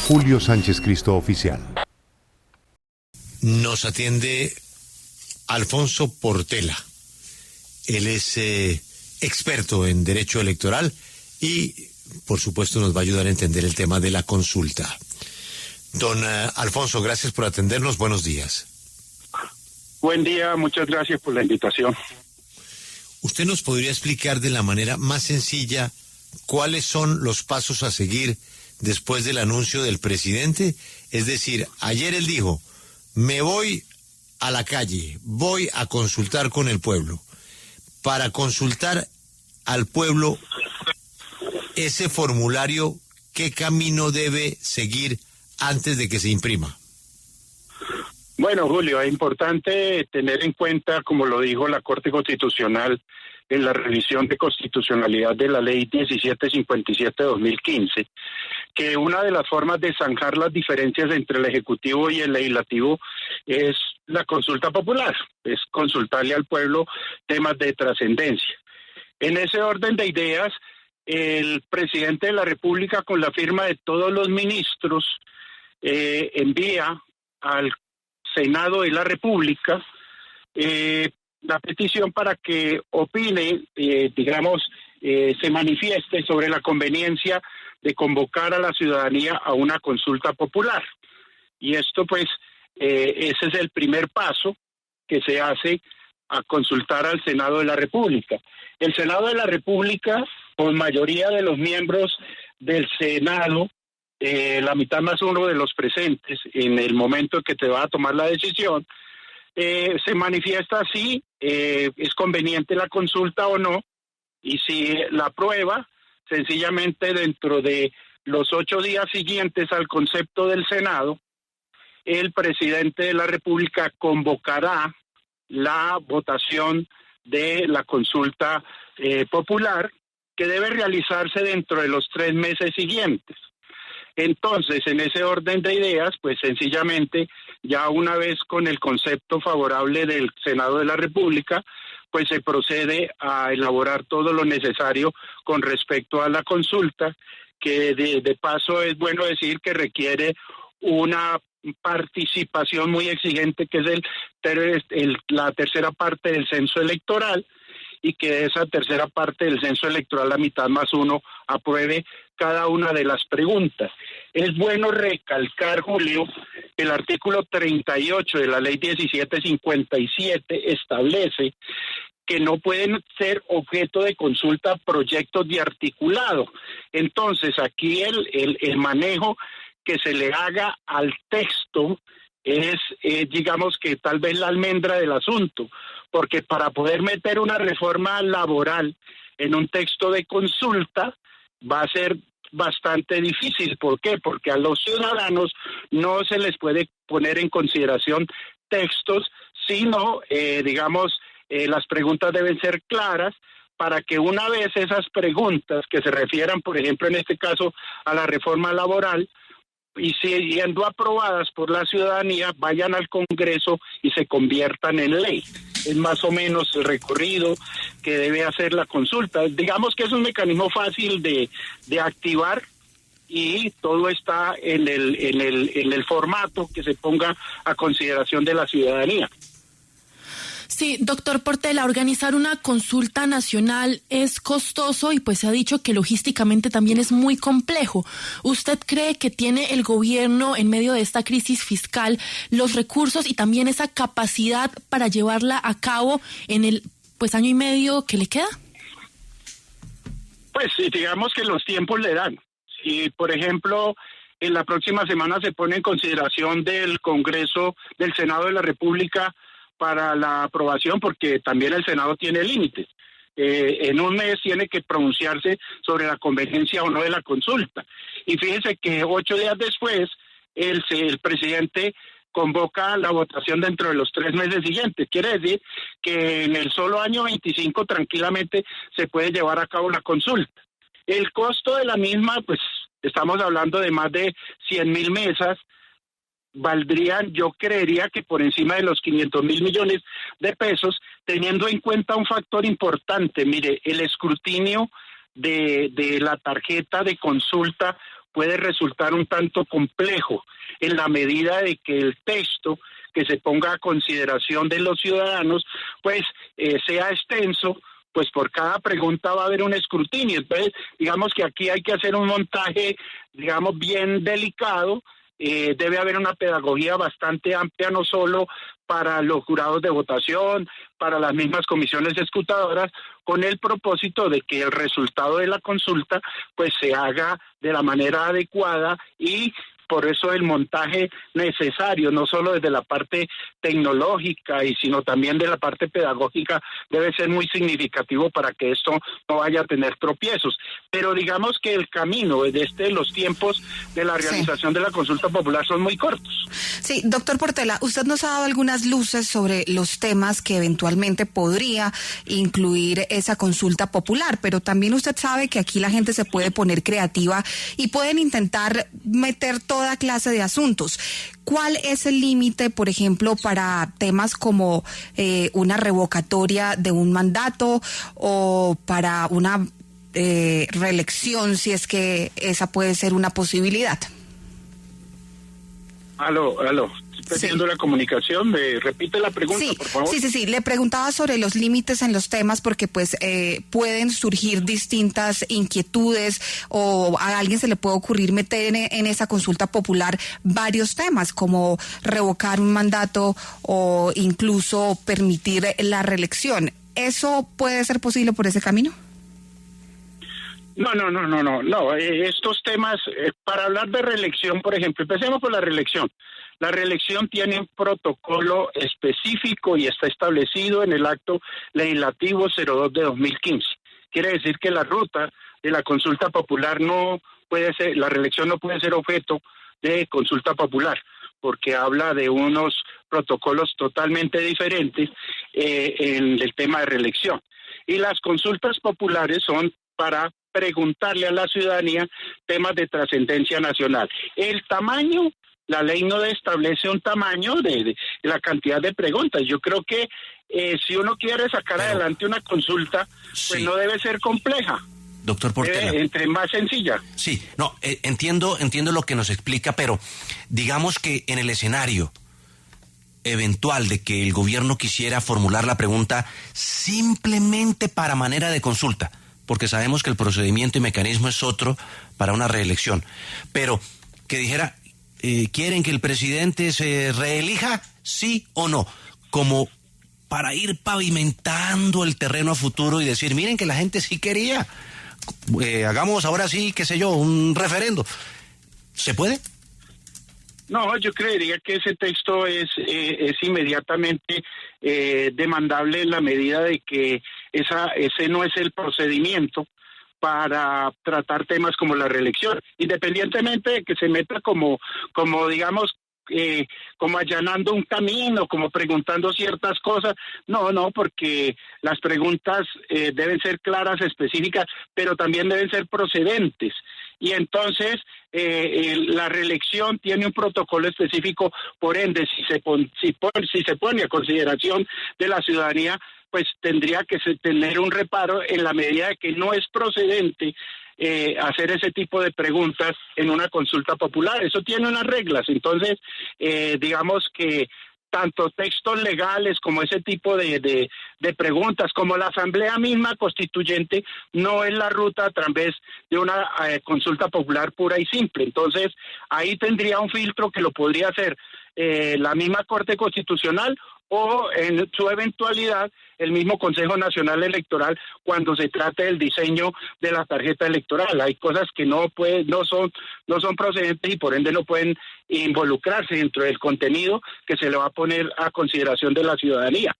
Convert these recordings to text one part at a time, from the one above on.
@Julio Sánchez Cristo Oficial. Nos atiende Alfonso Portela. Él es experto en derecho electoral y, por supuesto, nos va a ayudar a entender el tema de la consulta. Don Alfonso, gracias por atendernos. Buenos días. Buen día, muchas gracias por la invitación. ¿Usted nos podría explicar de la manera más sencilla cuáles son los pasos a seguir después del anuncio del presidente? Es decir, ayer él dijo, me voy a la calle, voy a consultar con el pueblo. Para consultar al pueblo, ese formulario, ¿qué camino debe seguir antes de que se imprima? Bueno, Julio, es importante tener en cuenta, como lo dijo la Corte Constitucional en la revisión de constitucionalidad de la Ley 1757-2015, que una de las formas de zanjar las diferencias entre el Ejecutivo y el Legislativo es la consulta popular, es consultarle al pueblo temas de trascendencia. En ese orden de ideas, el presidente de la República, con la firma de todos los ministros, envía al Senado de la República la petición para que opine, se manifieste sobre la conveniencia de convocar a la ciudadanía a una consulta popular. Y esto, pues, ese es el primer paso que se hace a consultar al Senado de la República. El Senado de la República, con mayoría de los miembros del Senado, la mitad más uno de los presentes en el momento en que te va a tomar la decisión, se manifiesta si es conveniente la consulta o no, y si la aprueba, sencillamente dentro de los 8 días siguientes al concepto del Senado, el presidente de la República convocará la votación de la consulta popular, que debe realizarse dentro de los 3 meses siguientes. Entonces, en ese orden de ideas, pues sencillamente, ya una vez con el concepto favorable del Senado de la República, pues se procede a elaborar todo lo necesario con respecto a la consulta, que de paso es bueno decir que requiere una participación muy exigente, que es la tercera parte del censo electoral, y que de esa tercera parte del censo electoral, la mitad más uno, apruebe cada una de las preguntas. Es bueno recalcar, Julio, que el artículo 38 de la Ley 1757 establece que no pueden ser objeto de consulta proyectos de articulado. Entonces, aquí el manejo que se le haga al texto es, digamos que tal vez la almendra del asunto, porque para poder meter una reforma laboral en un texto de consulta va a ser bastante difícil. ¿Por qué? Porque a los ciudadanos no se les puede poner en consideración textos, sino, las preguntas deben ser claras, para que una vez esas preguntas que se refieran, por ejemplo, en este caso, a la reforma laboral, y siendo aprobadas por la ciudadanía, vayan al Congreso y se conviertan en ley. Es más o menos el recorrido que debe hacer la consulta. Digamos que es un mecanismo fácil de activar, y todo está en el formato que se ponga a consideración de la ciudadanía. Sí, doctor Portela, organizar una consulta nacional es costoso y pues se ha dicho que logísticamente también es muy complejo. ¿Usted cree que tiene el gobierno, en medio de esta crisis fiscal, los recursos y también esa capacidad para llevarla a cabo en el año y medio que le queda? Pues sí, digamos que los tiempos le dan. Si, por ejemplo, en la próxima semana se pone en consideración del Congreso, del Senado de la República, para la aprobación, porque también el Senado tiene límites. En un mes tiene que pronunciarse sobre la conveniencia o no de la consulta. Y fíjense que 8 días después el presidente convoca la votación dentro de los 3 meses siguientes. Quiere decir que en el solo año 25 tranquilamente se puede llevar a cabo la consulta. El costo de la misma, pues estamos hablando de más de 100.000 mesas, valdrían, yo creería que por encima de los 500.000 millones de pesos, teniendo en cuenta un factor importante. Mire, el escrutinio de la tarjeta de consulta puede resultar un tanto complejo en la medida de que el texto que se ponga a consideración de los ciudadanos, pues sea extenso, pues por cada pregunta va a haber un escrutinio. Entonces, digamos que aquí hay que hacer un montaje, digamos, bien delicado. Debe haber una pedagogía bastante amplia, no solo para los jurados de votación, para las mismas comisiones escrutadoras, con el propósito de que el resultado de la consulta pues se haga de la manera adecuada, y por eso el montaje necesario, no solo desde la parte tecnológica, sino también de la parte pedagógica, debe ser muy significativo para que esto no vaya a tener tropiezos. Pero digamos que el camino desde los tiempos de la realización de la consulta popular son muy cortos. Sí, doctor Portela, usted nos ha dado algunas luces sobre los temas que eventualmente podría incluir esa consulta popular, pero también usted sabe que aquí la gente se puede poner creativa y pueden intentar meter toda clase de asuntos. ¿Cuál es el límite, por ejemplo, para temas como una revocatoria de un mandato o para una reelección, si es que esa puede ser una posibilidad? Aló, estoy perdiendo la comunicación. ¿Me repite la pregunta, por favor? Sí. Le preguntaba sobre los límites en los temas porque pues pueden surgir distintas inquietudes, o a alguien se le puede ocurrir meter en esa consulta popular varios temas, como revocar un mandato o incluso permitir la reelección. ¿Eso puede ser posible por ese camino? No. Estos temas, para hablar de reelección, por ejemplo, empecemos por la reelección. La reelección tiene un protocolo específico y está establecido en el acto legislativo 02 de 2015. Quiere decir que la ruta de la consulta popular no puede ser, la reelección no puede ser objeto de consulta popular, porque habla de unos protocolos totalmente diferentes en el tema de reelección. Y las consultas populares son para preguntarle a la ciudadanía temas de trascendencia nacional. El tamaño, la ley no establece un tamaño de la cantidad de preguntas. Yo creo que si uno quiere sacar adelante una consulta, pues no debe ser compleja. Doctor Portela. Entre más sencilla. Sí, entiendo lo que nos explica, pero digamos que en el escenario eventual de que el gobierno quisiera formular la pregunta simplemente para manera de consulta, porque sabemos que el procedimiento y mecanismo es otro para una reelección, pero que dijera, ¿quieren que el presidente se reelija? ¿Sí o no? Como para ir pavimentando el terreno a futuro y decir, miren que la gente sí quería, hagamos ahora sí, qué sé yo, un referendo. ¿Se puede? No, yo creería que ese texto es inmediatamente demandable en la medida de que ese no es el procedimiento para tratar temas como la reelección, independientemente de que se meta como digamos, como allanando un camino, como preguntando ciertas cosas. No, porque las preguntas deben ser claras, específicas, pero también deben ser procedentes. Y entonces la reelección tiene un protocolo específico, por ende, si se pone a consideración de la ciudadanía, pues tendría que tener un reparo en la medida de que no es procedente hacer ese tipo de preguntas en una consulta popular. Eso tiene unas reglas. Entonces, digamos que tanto textos legales como ese tipo de preguntas, como la Asamblea misma Constituyente, no es la ruta a través de una consulta popular pura y simple. Entonces, ahí tendría un filtro que lo podría hacer la misma Corte Constitucional o, en su eventualidad, el mismo Consejo Nacional Electoral cuando se trate del diseño de la tarjeta electoral. Hay cosas que no son procedentes y por ende no pueden involucrarse dentro del contenido que se le va a poner a consideración de la ciudadanía.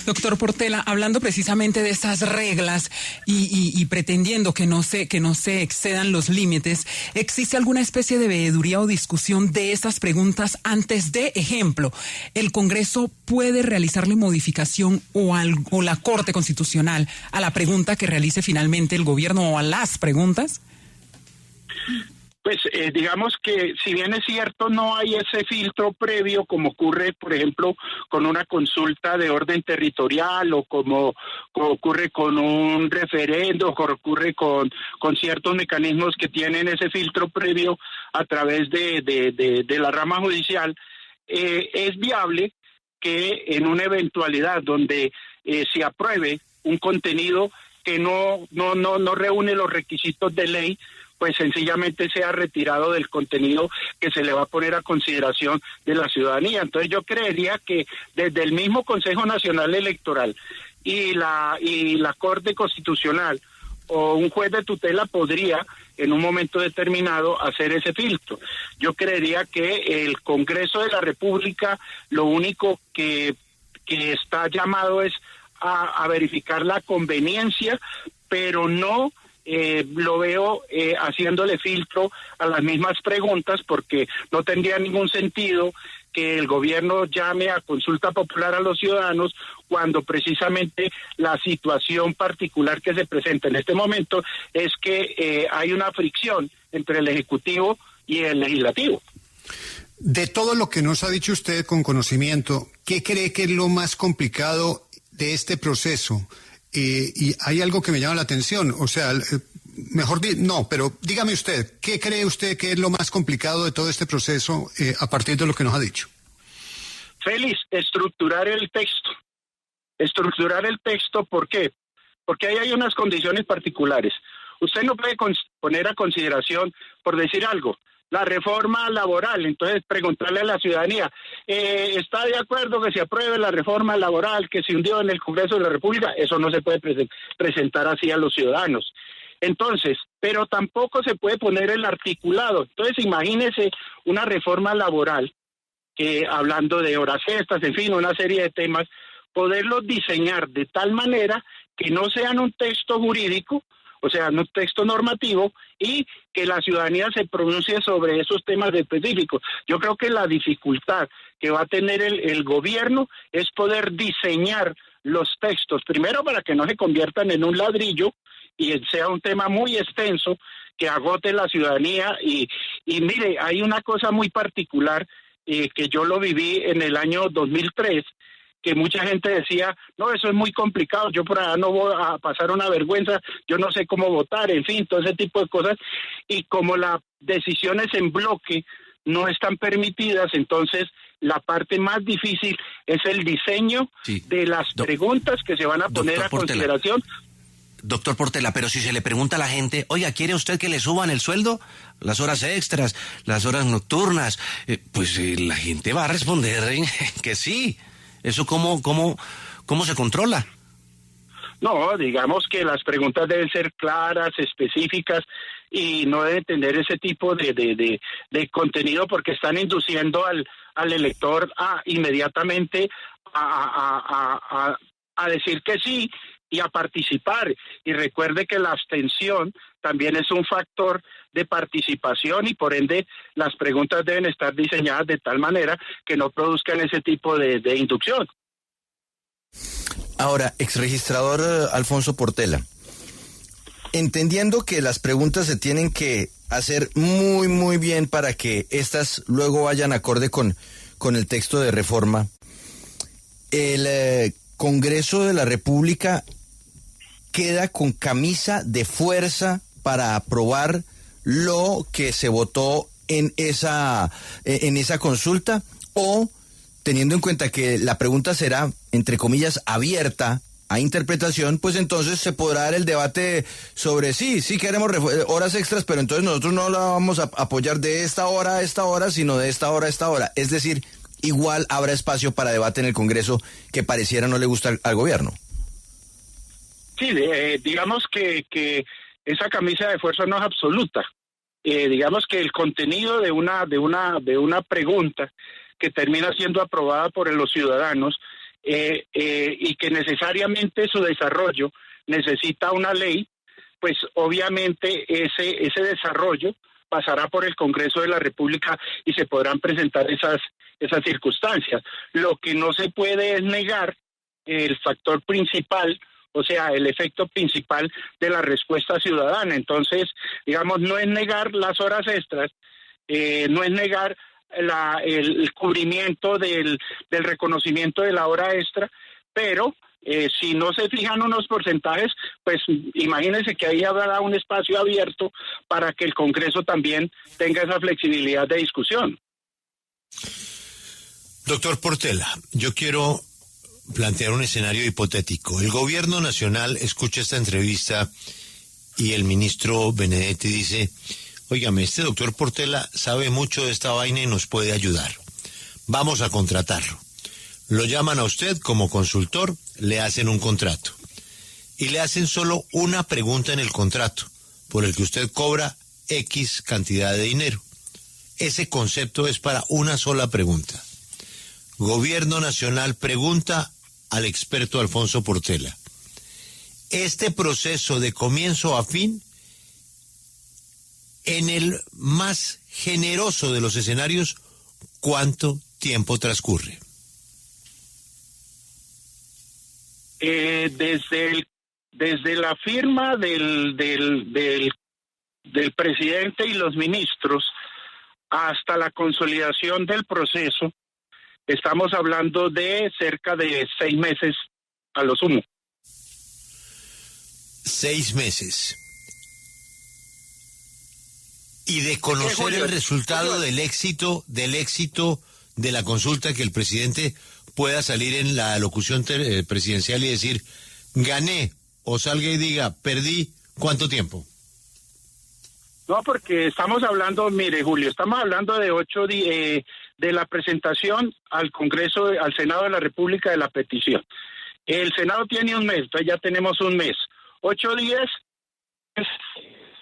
Doctor Portela, hablando precisamente de estas reglas y pretendiendo que no se excedan los límites, ¿existe alguna especie de veeduría o discusión de estas preguntas antes de, ejemplo, el Congreso puede realizarle modificación o la Corte Constitucional a la pregunta que realice finalmente el gobierno o a las preguntas? Pues digamos que si bien es cierto no hay ese filtro previo como ocurre por ejemplo con una consulta de orden territorial o como ocurre con un referendo, o ocurre con ciertos mecanismos que tienen ese filtro previo a través de la rama judicial, es viable que en una eventualidad donde se apruebe un contenido que no reúne los requisitos de ley, pues sencillamente sea retirado del contenido que se le va a poner a consideración de la ciudadanía. Entonces yo creería que desde el mismo Consejo Nacional Electoral y la Corte Constitucional o un juez de tutela podría en un momento determinado hacer ese filtro. Yo creería que el Congreso de la República lo único que está llamado es a verificar la conveniencia, pero no lo veo haciéndole filtro a las mismas preguntas, porque no tendría ningún sentido que el gobierno llame a consulta popular a los ciudadanos cuando precisamente la situación particular que se presenta en este momento es que hay una fricción entre el Ejecutivo y el Legislativo. De todo lo que nos ha dicho usted con conocimiento, ¿qué cree que es lo más complicado de este proceso? Y hay algo que me llama la atención, o sea, pero dígame usted, ¿qué cree usted que es lo más complicado de todo este proceso a partir de lo que nos ha dicho? Félix, estructurar el texto. Estructurar el texto, ¿por qué? Porque ahí hay unas condiciones particulares. Usted no puede poner a consideración, por decir algo, la reforma laboral, entonces preguntarle a la ciudadanía, ¿está de acuerdo que se apruebe la reforma laboral que se hundió en el Congreso de la República? Eso no se puede presentar así a los ciudadanos. Entonces, pero tampoco se puede poner el articulado. Entonces, imagínese una reforma laboral, que hablando de horas extras, en fin, una serie de temas, poderlos diseñar de tal manera que no sean un texto jurídico, o sea, un texto normativo, y que la ciudadanía se pronuncie sobre esos temas específicos. Yo creo que la dificultad que va a tener el gobierno es poder diseñar los textos, primero para que no se conviertan en un ladrillo y sea un tema muy extenso que agote la ciudadanía. Y mire, hay una cosa muy particular que yo lo viví en el año 2003, que mucha gente decía, no, eso es muy complicado, yo por allá no voy a pasar una vergüenza, yo no sé cómo votar, en fin, todo ese tipo de cosas, y como las decisiones en bloque no están permitidas, entonces la parte más difícil es el diseño de las preguntas que se van a poner a consideración. Doctor Portela, pero si se le pregunta a la gente, oiga, ¿quiere usted que le suban el sueldo? Las horas extras, las horas nocturnas, pues la gente va a responder que sí. ¿Eso cómo se controla? No, digamos que las preguntas deben ser claras, específicas, y no deben tener ese tipo de contenido, porque están induciendo al elector a inmediatamente a decir que sí y a participar. Y recuerde que la abstención también es un factor de participación, y por ende las preguntas deben estar diseñadas de tal manera que no produzcan ese tipo de inducción. Ahora, exregistrador Alfonso Portela, entendiendo que las preguntas se tienen que hacer muy, muy bien para que estas luego vayan acorde con el texto de reforma, el Congreso de la República queda con camisa de fuerza para aprobar lo que se votó en esa consulta, o teniendo en cuenta que la pregunta será, entre comillas, abierta a interpretación, pues entonces se podrá dar el debate sobre sí queremos horas extras, pero entonces nosotros no la vamos a apoyar de esta hora a esta hora, sino de esta hora a esta hora. Es decir, igual habrá espacio para debate en el Congreso que pareciera no le gusta al gobierno. Sí, digamos que esa camisa de fuerza no es absoluta. Digamos que el contenido de una pregunta que termina siendo aprobada por los ciudadanos y que necesariamente su desarrollo necesita una ley, pues obviamente ese desarrollo pasará por el Congreso de la República y se podrán presentar esas circunstancias. Lo que no se puede es negar el factor principal o sea, el efecto principal de la respuesta ciudadana. Entonces, digamos, no es negar las horas extras, no es negar el cubrimiento del reconocimiento de la hora extra, pero si no se fijan unos porcentajes, pues imagínense que ahí habrá un espacio abierto para que el Congreso también tenga esa flexibilidad de discusión. Doctor Portela, yo quiero plantear un escenario hipotético. El gobierno nacional escucha esta entrevista y el ministro Benedetti dice: óigame, este doctor Portela sabe mucho de esta vaina y nos puede ayudar. Vamos a contratarlo. Lo llaman a usted como consultor, le hacen un contrato. Y le hacen solo una pregunta en el contrato, por el que usted cobra X cantidad de dinero. Ese concepto es para una sola pregunta. Gobierno Nacional pregunta al experto Alfonso Portela: este proceso de comienzo a fin, en el más generoso de los escenarios, ¿cuánto tiempo transcurre? Desde la firma del presidente y los ministros hasta la consolidación del proceso, estamos hablando de cerca de 6 meses a lo sumo. 6 meses. Y de conocer el resultado del éxito de la consulta, que el presidente pueda salir en la locución presidencial y decir: gané, o salga y diga: perdí, ¿cuánto tiempo? No, porque estamos hablando, mire, Julio, estamos hablando de 8 días de la presentación al Congreso, al Senado de la República de la petición. El Senado tiene un mes, entonces ya tenemos un mes. 8 días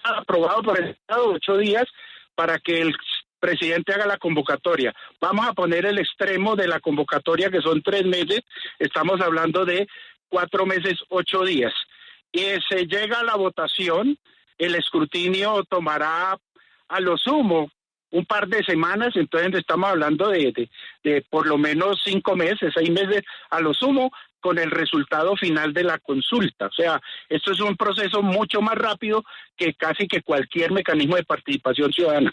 aprobado por el Senado, 8 días para que el presidente haga la convocatoria. Vamos a poner el extremo de la convocatoria, que son 3 meses, estamos hablando de 4 meses, 8 días. Y se llega a la votación, el escrutinio tomará a lo sumo un par de semanas, entonces estamos hablando de por lo menos 5 meses, 6 meses a lo sumo, con el resultado final de la consulta. O sea, esto es un proceso mucho más rápido que casi que cualquier mecanismo de participación ciudadana.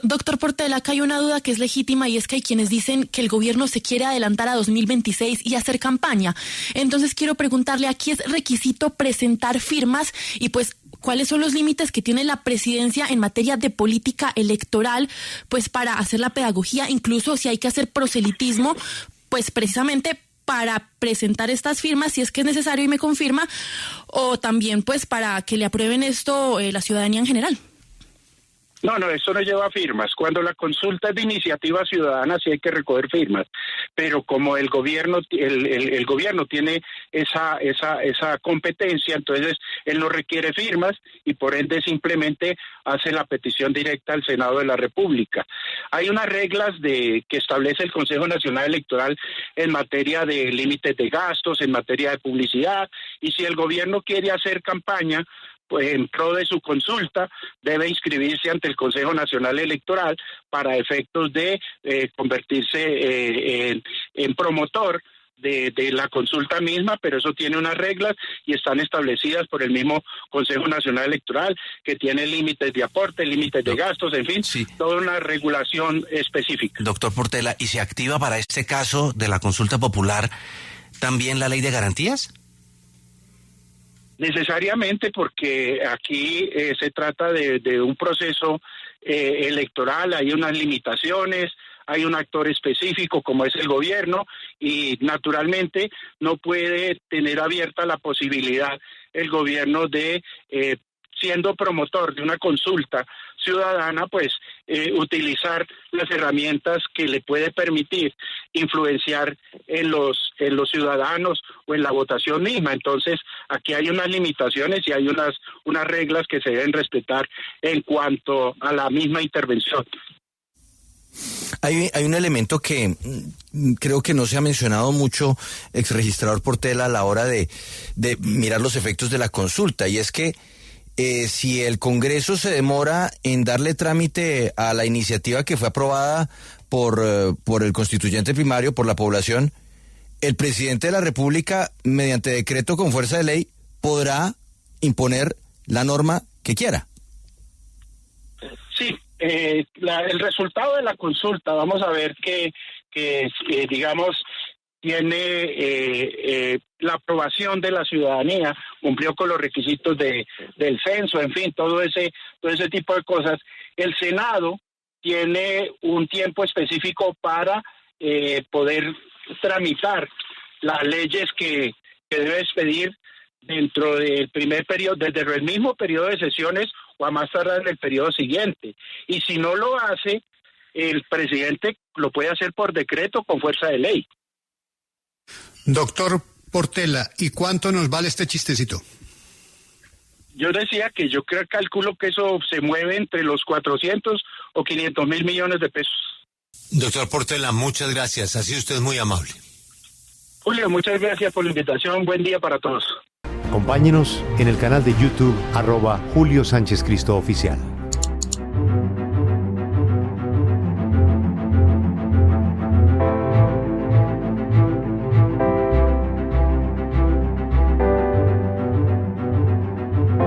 Doctor Portela, acá hay una duda que es legítima, y es que hay quienes dicen que el gobierno se quiere adelantar a 2026 y hacer campaña. Entonces quiero preguntarle, ¿aquí es requisito presentar firmas? Y pues, ¿cuáles son los límites que tiene la presidencia en materia de política electoral, pues para hacer la pedagogía, incluso si hay que hacer proselitismo, pues precisamente para presentar estas firmas, si es que es necesario y me confirma, o también pues para que le aprueben esto la ciudadanía en general? No, eso no lleva firmas. Cuando la consulta es de iniciativa ciudadana, sí hay que recoger firmas. Pero como el gobierno tiene esa competencia, entonces él no requiere firmas y por ende simplemente hace la petición directa al Senado de la República. Hay unas reglas que establece el Consejo Nacional Electoral en materia de límites de gastos, en materia de publicidad, y si el gobierno quiere hacer campaña, pues en pro de su consulta, debe inscribirse ante el Consejo Nacional Electoral para efectos de convertirse en promotor de la consulta misma, pero eso tiene unas reglas y están establecidas por el mismo Consejo Nacional Electoral, que tiene límites de aporte, límites de gastos, en fin, sí, toda una regulación específica. Doctor Portela, ¿y se activa para este caso de la consulta popular también la ley de garantías? Necesariamente, porque aquí se trata de un proceso electoral, hay unas limitaciones, hay un actor específico como es el gobierno y naturalmente no puede tener abierta la posibilidad el gobierno de, siendo promotor de una consulta ciudadana, pues utilizar las herramientas que le puede permitir influenciar en los ciudadanos o en la votación misma. Entonces, aquí hay unas limitaciones y hay unas reglas que se deben respetar en cuanto a la misma intervención. Hay un elemento que creo que no se ha mencionado mucho, exregistrador Portela, a la hora de mirar los efectos de la consulta, y es que si el Congreso se demora en darle trámite a la iniciativa que fue aprobada por el constituyente primario, por la población, el presidente de la República, mediante decreto con fuerza de ley, podrá imponer la norma que quiera. Sí, el resultado de la consulta, vamos a ver que digamos, tiene la aprobación de la ciudadanía, cumplió con los requisitos del censo, en fin, todo ese tipo de cosas. El Senado tiene un tiempo específico para poder tramitar las leyes que debe expedir dentro del primer periodo, desde el mismo periodo de sesiones o a más tardar en el periodo siguiente. Y si no lo hace, el presidente lo puede hacer por decreto con fuerza de ley. Doctor Portela, ¿y cuánto nos vale este chistecito? Yo decía que yo calculo que eso se mueve entre los 400 o 500 mil millones de pesos. Doctor Portela, muchas gracias. Ha sido usted muy amable. Julio, muchas gracias por la invitación. Buen día para todos. Acompáñenos en el canal de YouTube @Julio Sánchez Cristo Oficial.